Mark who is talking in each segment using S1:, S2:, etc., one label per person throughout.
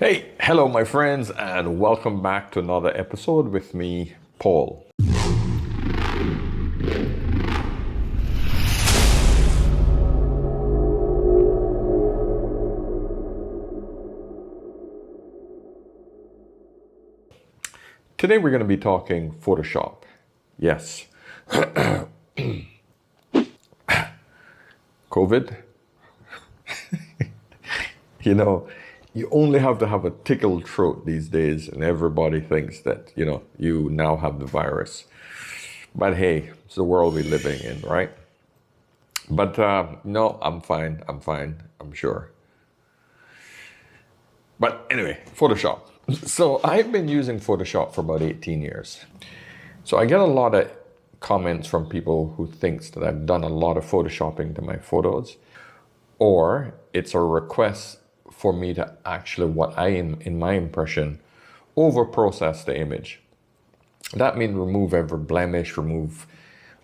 S1: Hey, hello my friends, and welcome back to another episode with me, Paul. Today we're going to be talking Photoshop. Yes. COVID. You only have to have a tickled throat these days, and everybody thinks that, you now have the virus. But hey, it's the world we're living in, right? But no, I'm fine, I'm sure. But anyway, Photoshop. So I've been using Photoshop for about 18 years. So I get a lot of comments from people who thinks that I've done a lot of Photoshopping to my photos, or it's a request for me to actually, in my impression, over process the image. That means remove every blemish, remove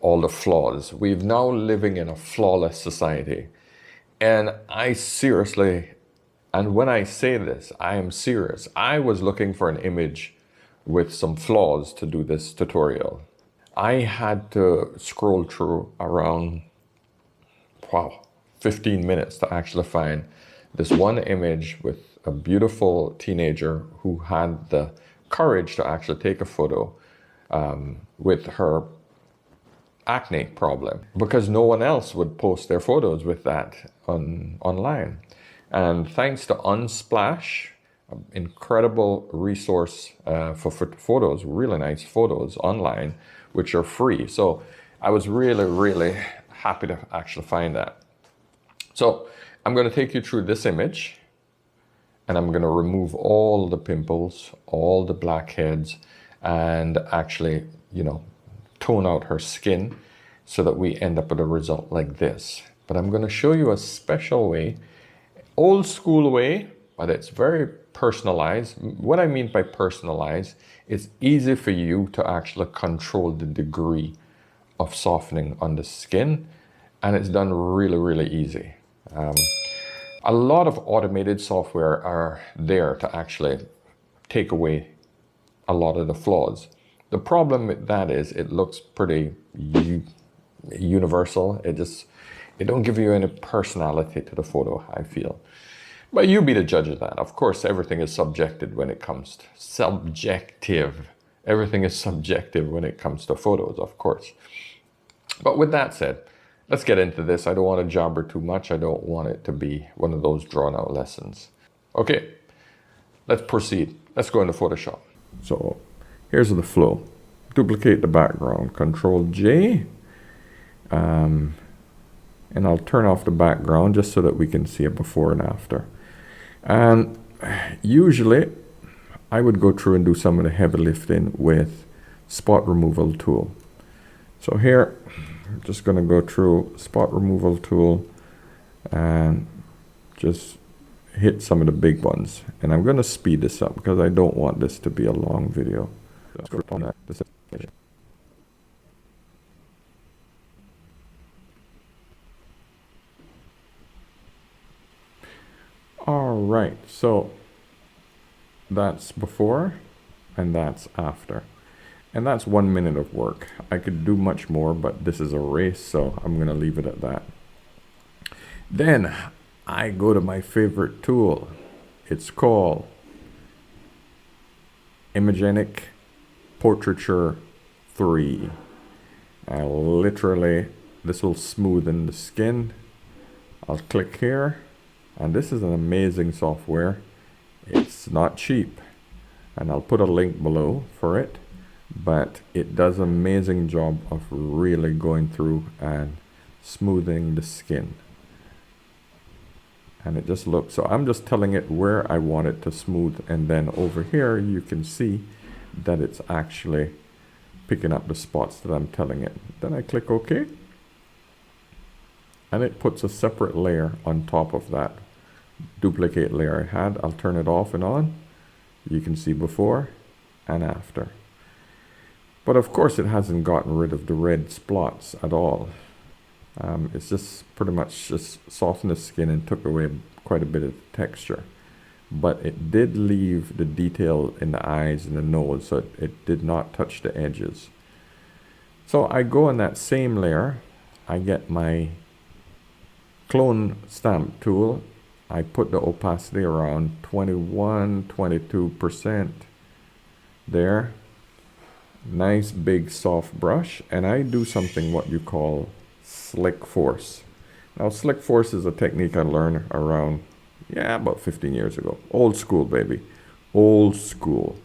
S1: all the flaws. We're now living in a flawless society. And and when I say this, I am serious. I was looking for an image with some flaws to do this tutorial. I had to scroll through around, 15 minutes to actually find this one image with a beautiful teenager who had the courage to actually take a photo with her acne problem, because no one else would post their photos with that online. And thanks to Unsplash, an incredible resource for photos, really nice photos online, which are free. So I was really, really happy to actually find that. So I'm going to take you through this image, and I'm going to remove all the pimples, all the blackheads, and actually, tone out her skin so that we end up with a result like this. But I'm going to show you a special way, old school way, but it's very personalized. What I mean by personalized, it's easy for you to actually control the degree of softening on the skin, and it's done really, really easy. A lot of automated software are there to actually take away a lot of the flaws. The problem with that is it looks pretty universal. It don't give you any personality to the photo, I feel. But you be the judge of that. Of course, everything is subjective when it comes to subjective. Everything is subjective when it comes to photos, of course. But with that said, let's get into this. I don't want to jabber too much. I don't want it to be one of those drawn out lessons. Okay, let's proceed. Let's go into Photoshop. So here's the flow. Duplicate the background, Control J. And I'll turn off the background just so that we can see it before and after. And usually I would go through and do some of the heavy lifting with spot removal tool. So here, I'm just going to go through spot removal tool and just hit some of the big ones. And I'm going to speed this up because I don't want this to be a long video. All right, so that's before and that's after. And that's 1 minute of work. I could do much more, but this is a race, so I'm going to leave it at that. Then I go to my favorite tool. It's called Imogenic Portraiture 3. This will smoothen the skin. I'll click here, and this is an amazing software. It's not cheap, and I'll put a link below for it. But it does an amazing job of really going through and smoothing the skin. And it just looks, so I'm just telling it where I want it to smooth, and then over here you can see that it's actually picking up the spots that I'm telling it. Then I click OK, and it puts a separate layer on top of that duplicate layer I had. I'll turn it off and on. You can see before and after. But of course it hasn't gotten rid of the red spots at all. It's just pretty much just softened the skin and took away quite a bit of texture. but it did leave the detail in the eyes and the nose, so it did not touch the edges. So I go on that same layer, I get my clone stamp tool, I put the opacity around 21, 22% there. Nice big soft brush, and I do something what you call slick force. Now slick force is a technique I learned around, yeah, about 15 years ago. Old school, baby. Old school.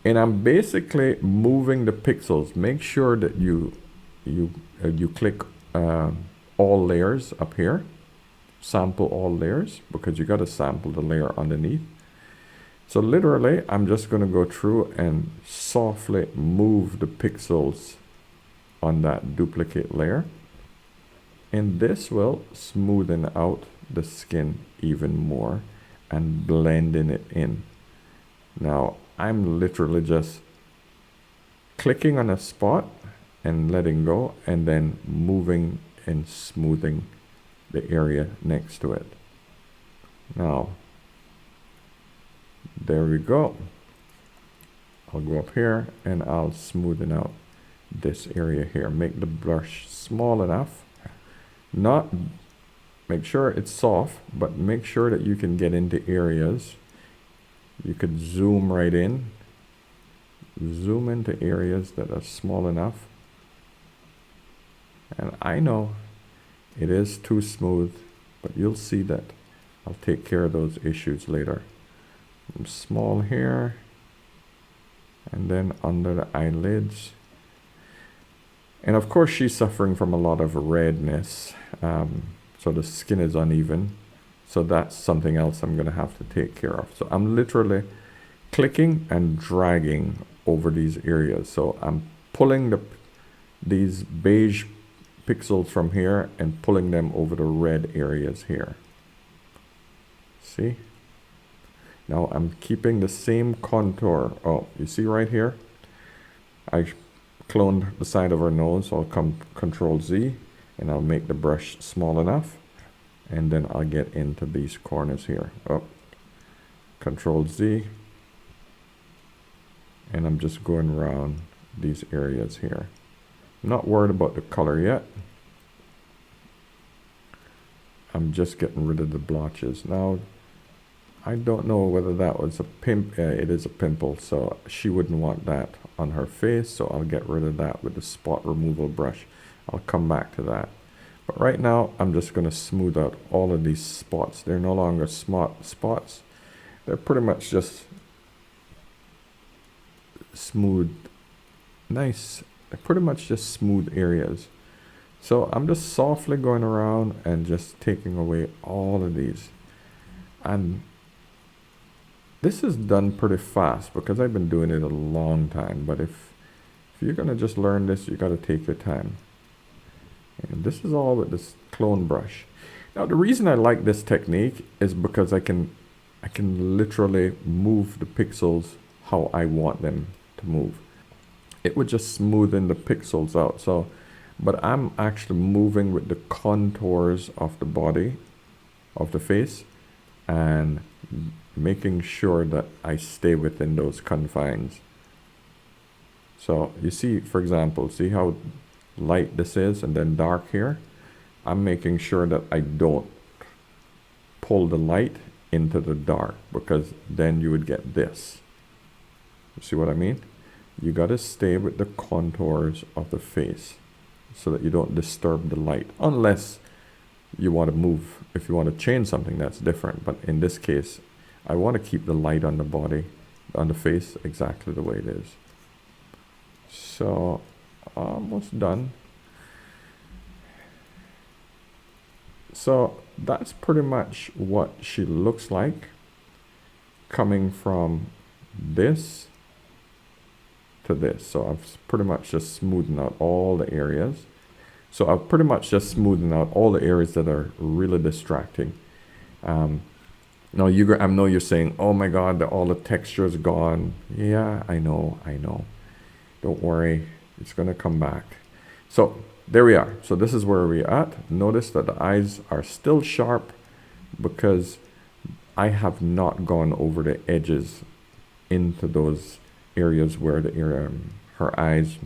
S1: And I'm basically moving the pixels. Make sure that you click all layers up here. Sample all layers, because you got to sample the layer underneath. So literally, I'm just going to go through and softly move the pixels on that duplicate layer. And this will smoothen out the skin even more and blending it in. Now, I'm literally just clicking on a spot and letting go, and then moving and smoothing the area next to it. Now, there we go. I'll go up here and I'll smoothen out this area here. Make the brush small enough. Not make sure it's soft, but make sure that you can get into areas. You could zoom right in. Zoom into areas that are small enough. And I know it is too smooth, but you'll see that I'll take care of those issues later. Small here, and then under the eyelids. And of course she's suffering from a lot of redness, so the skin is uneven, so that's something else I'm going to have to take care of. So I'm literally clicking and dragging over these areas. So I'm pulling these beige pixels from here and pulling them over the red areas here. See? Now I'm keeping the same contour. Oh, you see right here? I cloned the side of her nose, so I'll come Control Z and I'll make the brush small enough, and then I'll get into these corners here. Oh, Control Z, and I'm just going around these areas here. I'm not worried about the color yet. I'm just getting rid of the blotches. Now, I don't know whether that was a it is a pimple, so she wouldn't want that on her face, so I'll get rid of that with the spot removal brush. I'll come back to that. But right now, I'm just going to smooth out all of these spots. They're no longer spots. They're pretty much just smooth, nice, they're pretty much just smooth areas. So I'm just softly going around and just taking away all of these. And this is done pretty fast because I've been doing it a long time. But if you're going to just learn this, you got to take your time. And this is all with this clone brush. Now, the reason I like this technique is because I can literally move the pixels how I want them to move. It would just smoothen the pixels out. So, but I'm actually moving with the contours of the body, of the face, and making sure that I stay within those confines. So you see, for example, see how light this is and then dark here? I'm making sure that I don't pull the light into the dark, because then you would get this. You see what I mean? You got to stay with the contours of the face so that you don't disturb the light, unless you want to move. If you want to change something, that's different. But in this case, I want to keep the light on the body, on the face, exactly the way it is. So, almost done. So that's pretty much what she looks like, coming from this to this. So I've pretty much just smoothed out all the areas. So I've pretty much just smoothed out all the areas that are really distracting. Now I know you're saying, oh my God, all the texture is gone. Yeah, I know. Don't worry, it's gonna come back. So there we are. So this is where we're at. Notice that the eyes are still sharp because I have not gone over the edges into those areas where her eyes,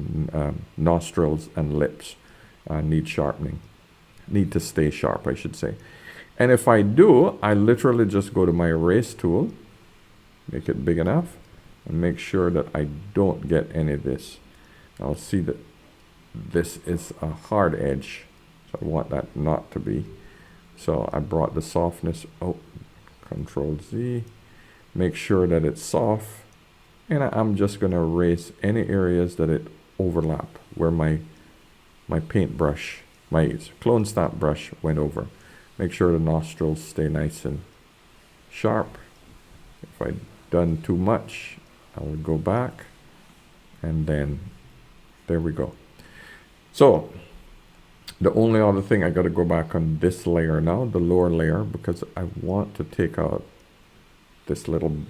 S1: nostrils, and lips need sharpening. Need to stay sharp, I should say. And if I do, I literally just go to my erase tool, make it big enough, and make sure that I don't get any of this. I'll see that this is a hard edge, so I want that not to be. So I brought the softness, Control Z, make sure that it's soft, and I'm just going to erase any areas that it overlap, where my paintbrush, my clone stamp brush went over. Make sure the nostrils stay nice and sharp. If I've done too much, I will go back, and then there we go. So the only other thing, I got to go back on this layer now, the lower layer, because I want to take out this little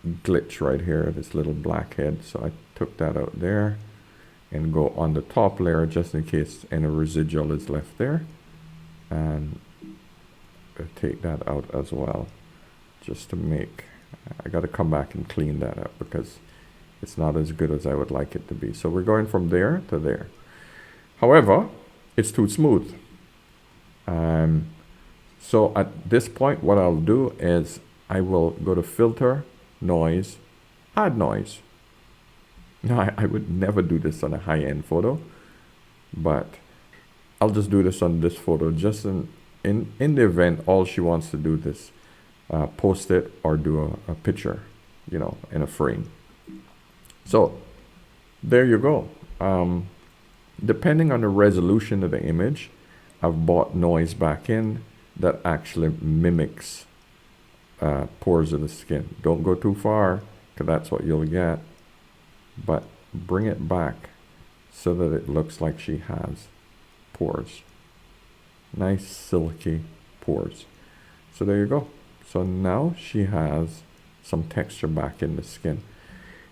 S1: glitch right here, this little blackhead. So I took that out there and go on the top layer just in case any residual is left there, and take that out as well, just to make, I got to come back and clean that up because it's not as good as I would like it to be. So we're going from there to there. However, it's too smooth. So at this point, what I'll do is I will go to Filter, Noise, Add Noise. Now, I would never do this on a high-end photo, but I'll just do this on this photo, just in the event all she wants to do this, post it or do a picture, you know, in a frame. So there you go. Depending on the resolution of the image, I've brought noise back in that actually mimics pores of the skin. Don't go too far, because that's what you'll get, but bring it back so that it looks like she has pores. Nice silky pores. So there you go. So now she has some texture back in the skin.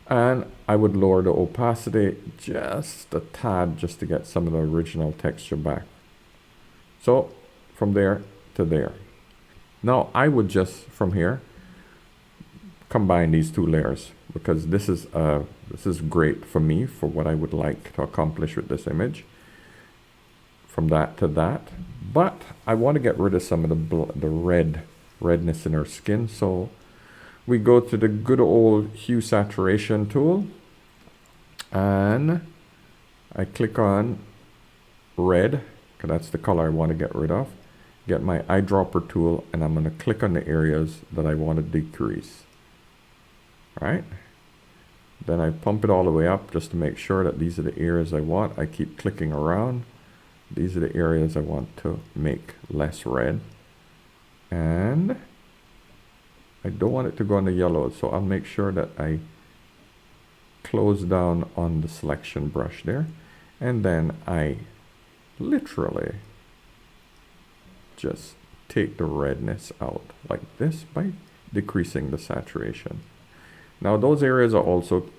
S1: And I would lower the opacity just a tad, just to get some of the original texture back. So from there to there. Now I would just, from here, combine these two layers, because this is great for me for what I would like to accomplish with this image. From that to that. But I want to get rid of some of the redness in her skin. So we go to the good old hue saturation tool, and I click on red, because that's the color I want to get rid of. Get my eyedropper tool, and I'm going to click on the areas that I want to decrease. All right. Then I pump it all the way up just to make sure that these are the areas I want. I keep clicking around. These are the areas I want to make less red. And I don't want it to go on the yellow, so I'll make sure that I close down on the selection brush there, and then I literally just take the redness out like this by decreasing the saturation. Now those areas are also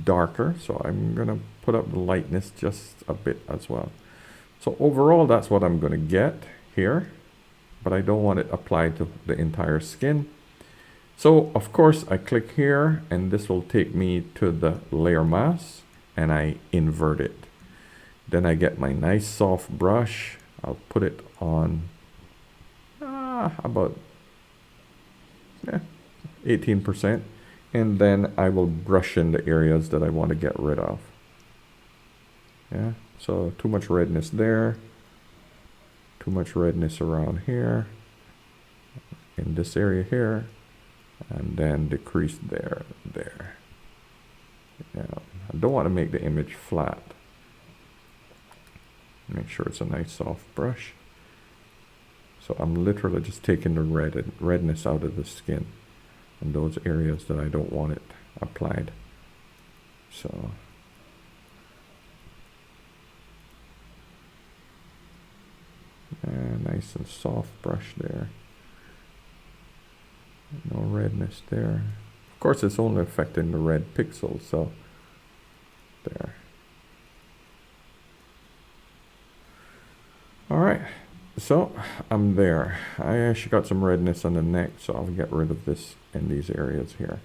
S1: darker, so I'm gonna put up the lightness just a bit as well. So overall, that's what I'm gonna get here, but I don't want it applied to the entire skin. So of course I click here, and this will take me to the layer mask, and I invert it. Then I get my nice soft brush. I'll put it on about 18%, and then I will brush in the areas that I want to get rid of. Yeah, so too much redness there, too much redness around here, in this area here, and then decrease there. Yeah, I don't want to make the image flat. Make sure it's a nice soft brush. So I'm literally just taking the redness out of the skin and those areas that I don't want it applied. So nice and soft brush there. No redness there. Of course, it's only affecting the red pixels, so there. All right, So I'm there. I actually got some redness on the neck, so I'll get rid of this in these areas here.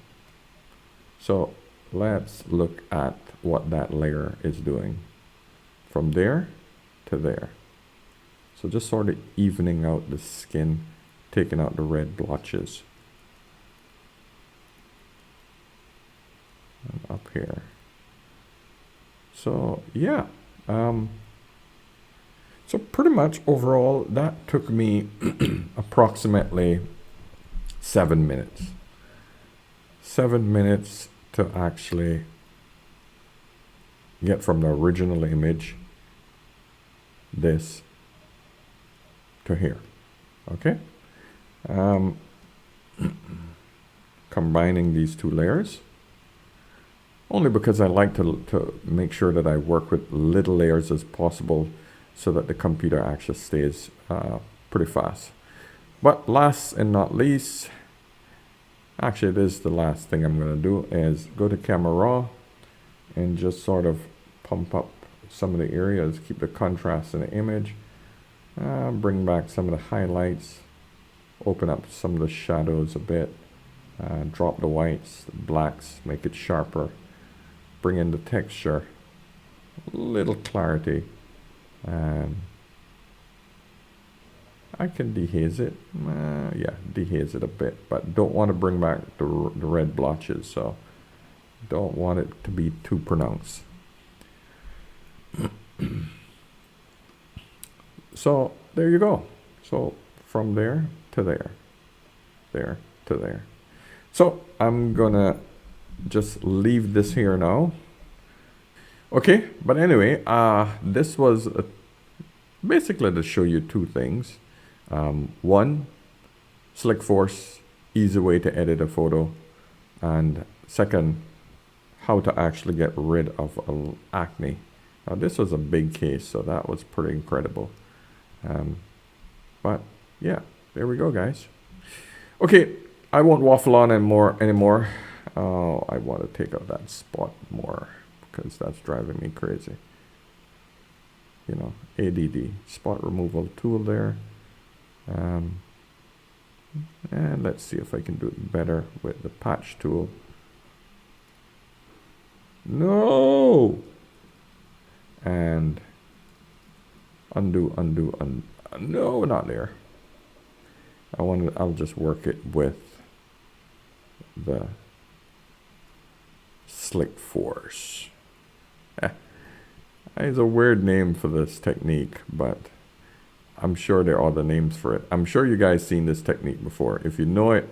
S1: So let's look at what that layer is doing from there to there. So just sort of evening out the skin, taking out the red blotches. And up here. So yeah, so pretty much overall that took me approximately 7 minutes. 7 minutes to actually get from the original image this to here. Okay, combining these two layers, only because I like to make sure that I work with little layers as possible so that the computer actually stays pretty fast. But last and not least, actually it is the last thing I'm going to do, is go to Camera Raw and just sort of pump up some of the areas, keep the contrast in the image, bring back some of the highlights, open up some of the shadows a bit, drop the whites, the blacks, make it sharper, bring in the texture, little clarity, and I can dehaze it. Yeah, dehaze it a bit, but don't want to bring back the red blotches, so don't want it to be too pronounced. So there you go. So from there to there, there to there. So I'm gonna just leave this here now. Okay, but anyway, this was basically to show you two things. One, Slick Force, easy way to edit a photo, and second, how to actually get rid of acne. Now this was a big case, so that was pretty incredible. But yeah, there we go, guys. Okay, I won't waffle on anymore. I want to take out that spot more because that's driving me crazy. You know, ADD, spot removal tool there. And let's see if I can do it better with the patch tool. No! And undo. No, not there. I'll just work it with the Slick Force. It's a weird name for this technique, but I'm sure there are other names for it. I'm sure you guys seen this technique before. If you know it,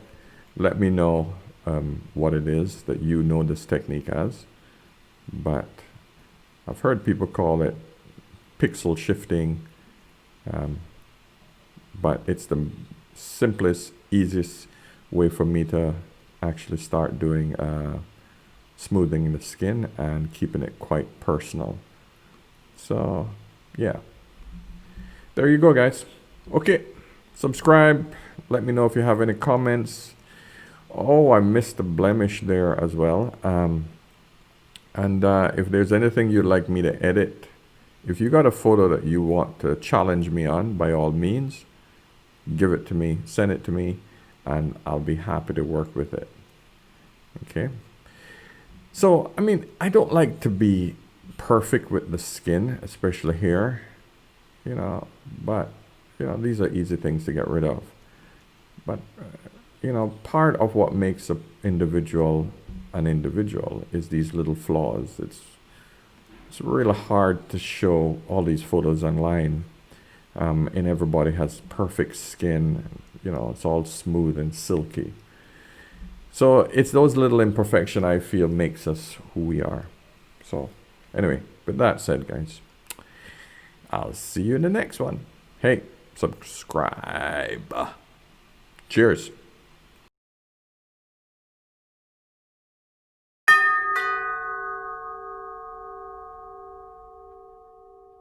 S1: let me know what it is that you know this technique as. But I've heard people call it pixel shifting, but it's the simplest, easiest way for me to actually start doing smoothing the skin and keeping it quite personal. So yeah, there you go, guys. Okay, subscribe, let me know if you have any comments. Oh, I missed the blemish there as well. And if there's anything you'd like me to edit, if you got a photo that you want to challenge me on, by all means, give it to me, send it to me, and I'll be happy to work with it. Okay. So, I mean, I don't like to be perfect with the skin, especially here, you know, but, you know, these are easy things to get rid of. But, you know, part of what makes an individual is these little flaws. It's really hard to show all these photos online, and everybody has perfect skin, you know, it's all smooth and silky. So it's those little imperfections I feel makes us who we are. So anyway, with that said, guys, I'll see you in the next one. Hey, subscribe. Cheers.